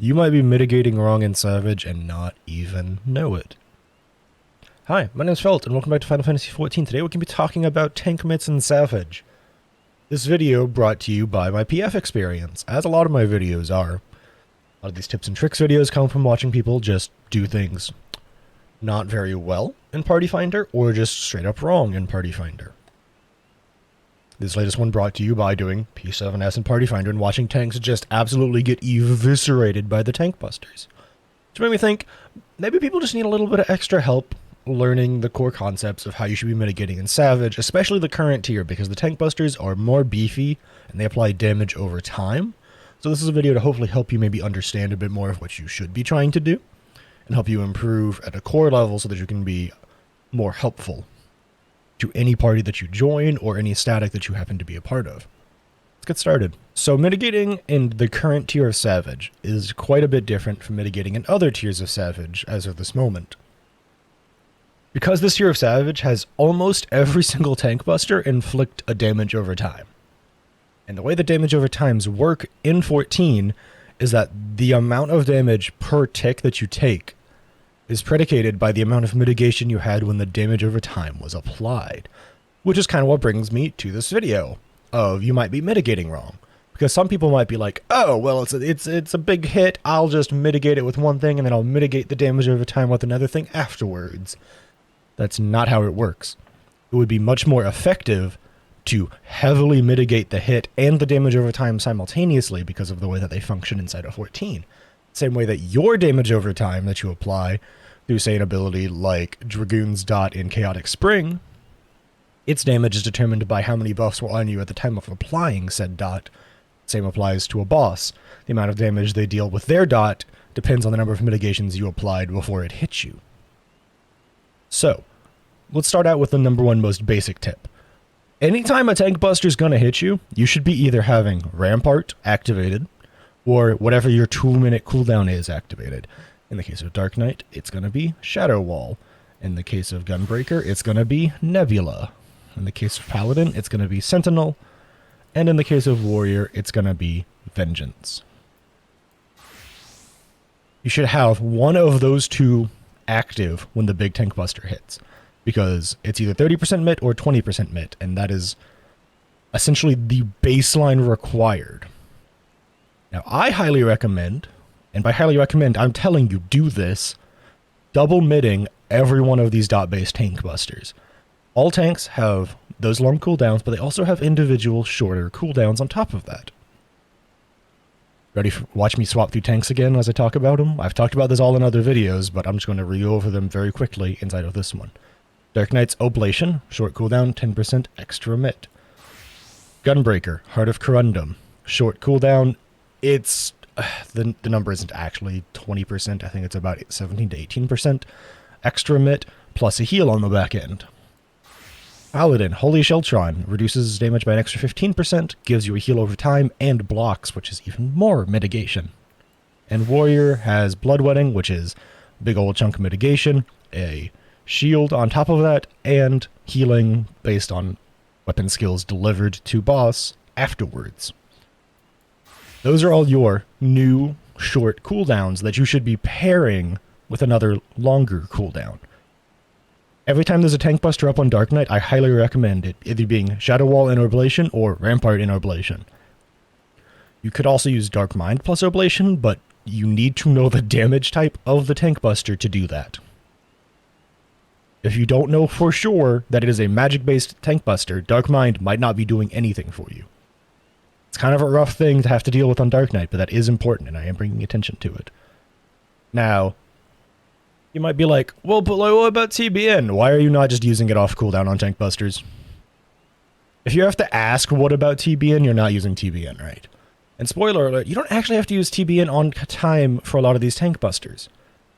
You might be mitigating wrong in Savage and not even know it. Hi, my name is Felt, and welcome back to Final Fantasy XIV. Today we're going to be talking about tank mitts in Savage. This video brought to you by my PF experience, as a lot of my videos are. A lot of these tips and tricks videos come from watching people just do things not very well in Party Finder, or just straight up wrong in Party Finder. This latest one brought to you by doing P7S in Party Finder and watching tanks just absolutely get eviscerated by the tank busters. Which made me think, maybe people just need a little bit of extra help learning the core concepts of how you should be mitigating in Savage, especially the current tier, because the tank busters are more beefy and they apply damage over time. So this is a video to hopefully help you maybe understand a bit more of what you should be trying to do, and help you improve at a core level so that you can be more helpful to any party that you join or any static that you happen to be a part of. Let's get started. So mitigating in the current tier of Savage is quite a bit different from mitigating in other tiers of Savage as of this moment. Because this tier of Savage has almost every single tank buster inflict a damage over time. And the way the damage over times work in 14 is that the amount of damage per tick that you take is predicated by the amount of mitigation you had when the damage over time was applied. Which is kind of what brings me to this video of you might be mitigating wrong. Because some people might be like, oh, well, it's a big hit, I'll just mitigate it with one thing and then I'll mitigate the damage over time with another thing afterwards. That's not how it works. It would be much more effective to heavily mitigate the hit and the damage over time simultaneously because of the way that they function inside of 14. Same way that your damage over time that you apply through, say, an ability like Dragoon's Dot in Chaotic Spring, its damage is determined by how many buffs were on you at the time of applying said dot. Same applies to a boss. The amount of damage they deal with their dot depends on the number of mitigations you applied before it hits you. So, let's start out with the number one most basic tip. Anytime a tank buster is going to hit you, you should be either having Rampart activated, or whatever your 2-minute cooldown is activated. In the case of Dark Knight, it's going to be Shadow Wall. In the case of Gunbreaker, it's going to be Nebula. In the case of Paladin, it's going to be Sentinel. And in the case of Warrior, it's going to be Vengeance. You should have one of those two active when the big tank buster hits, because it's either 30% mit or 20% mit, and that is essentially the baseline required. Now, I highly recommend, and by highly recommend, I'm telling you, do this, double mitting every one of these dot-based tank busters. All tanks have those long cooldowns, but they also have individual shorter cooldowns on top of that. Ready for watch me swap through tanks again as I talk about them? I've talked about this all in other videos, but I'm just going to re-go over them very quickly inside of this one. Dark Knight's Oblation, short cooldown, 10% extra mit. Gunbreaker, Heart of Corundum, short cooldown, it's the number isn't actually 20%, I think it's about 17 to 18% extra mit, plus a heal on the back end. Paladin, Holy Sheltron, reduces damage by an extra 15%, gives you a heal over time, and blocks, which is even more mitigation. And Warrior has Bloodwetting, which is big old chunk of mitigation, a shield on top of that, and healing based on weapon skills delivered to boss afterwards. Those are all your new short cooldowns that you should be pairing with another longer cooldown. Every time there's a tank buster up on Dark Knight, I highly recommend it either being Shadow Wall in Oblation or Rampart in Oblation. You could also use Dark Mind plus Oblation, but you need to know the damage type of the tank buster to do that. If you don't know for sure that it is a magic-based tank buster, Dark Mind might not be doing anything for you. It's kind of a rough thing to have to deal with on Dark Knight, but that is important, and I am bringing attention to it. Now, you might be like, well, but what about TBN? Why are you not just using it off cooldown on tank busters? If you have to ask what about TBN, you're not using TBN right. And spoiler alert, you don't actually have to use TBN on time for a lot of these tank busters.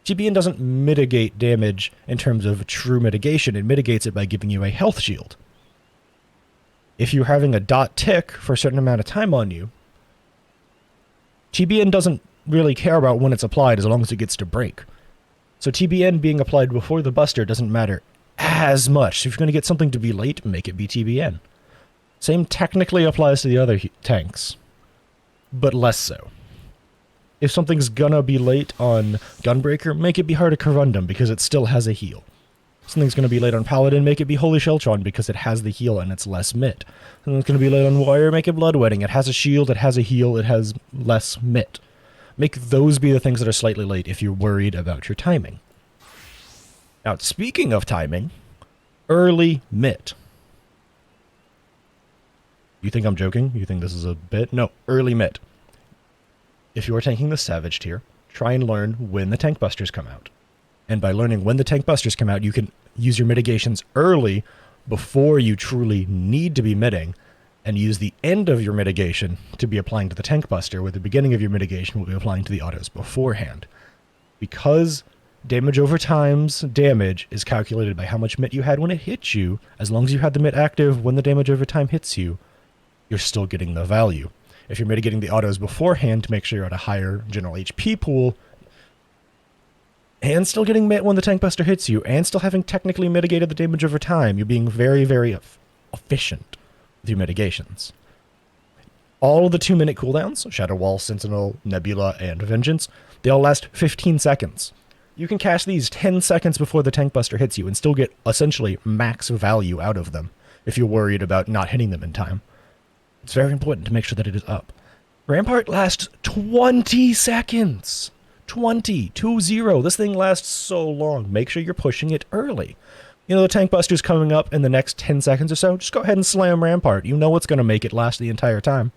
TBN doesn't mitigate damage in terms of true mitigation, it mitigates it by giving you a health shield. If you're having a dot tick for a certain amount of time on you, TBN doesn't really care about when it's applied as long as it gets to break. So TBN being applied before the buster doesn't matter as much. If you're going to get something to be late, make it be TBN. Same technically applies to the other tanks, but less so. If something's gonna be late on Gunbreaker, make it be Heart of Corundum because it still has a heal. If something's gonna be late on Paladin, make it be Holy Sheltron because it has the heal and it's less mit. Something's gonna be late on Warrior, make it Bloodwedding. It has a shield, it has a heal, it has less mit. Make those be the things that are slightly late if you're worried about your timing. Now, speaking of timing, early mit. You think I'm joking? You think this is a bit? No, early mit. If you're tanking the Savage tier, try and learn when the Tank Busters come out. And by learning when the Tank Busters come out, you can use your mitigations early before you truly need to be mitting, and use the end of your mitigation to be applying to the Tank Buster, where the beginning of your mitigation will be applying to the autos beforehand. Because damage over time's damage is calculated by how much mit you had when it hits you, as long as you had the mit active when the damage over time hits you, you're still getting the value. If you're mitigating the autos beforehand to make sure you're at a higher general HP pool, and still getting mit when the Tank Buster hits you, and still having technically mitigated the damage over time, you're being very, very efficient with your mitigations. All of the 2-minute cooldowns, Shadow Wall, Sentinel, Nebula, and Vengeance, they all last 15 seconds. You can cast these 10 seconds before the Tank Buster hits you and still get essentially max value out of them if you're worried about not hitting them in time. It's very important to make sure that it is up. Rampart lasts 20 seconds. 20. This thing lasts so long. Make sure you're pushing it early. You know, the Tank Buster's coming up in the next 10 seconds or so. Just go ahead and slam Rampart. You know what's going to make it last the entire time.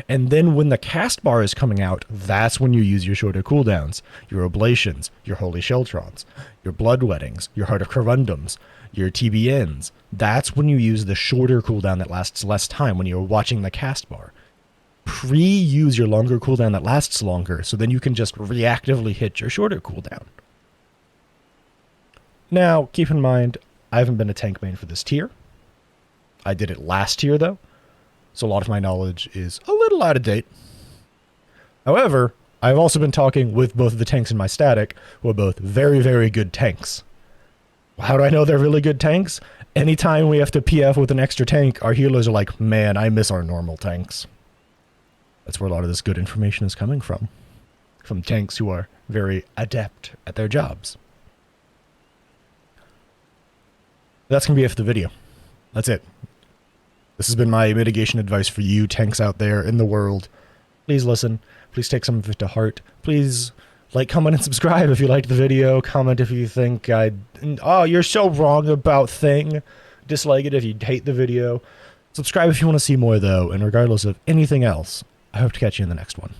And then when the cast bar is coming out, that's when you use your shorter cooldowns. Your Oblations, your Holy Sheltrons, your Bloodweddings, your Heart of Corundums, your TBNs. That's when you use the shorter cooldown that lasts less time when you're watching the cast bar. Pre-use your longer cooldown that lasts longer, so then you can just reactively hit your shorter cooldown. Now, keep in mind, I haven't been a tank main for this tier. I did it last tier, though, so a lot of my knowledge is a little out of date. However, I've also been talking with both of the tanks in my static, who are both very, very good tanks. How do I know they're really good tanks? Anytime we have to PF with an extra tank, our healers are like, man, I miss our normal tanks. That's where a lot of this good information is coming from. From tanks who are very adept at their jobs. That's going to be it for the video. That's it. This has been my mitigation advice for you tanks out there in the world. Please listen. Please take some of it to heart. Please like, comment, and subscribe if you liked the video. Comment if you think oh, you're so wrong about thing. Dislike it if you hate the video. Subscribe if you want to see more, though. And regardless of anything else, I hope to catch you in the next one.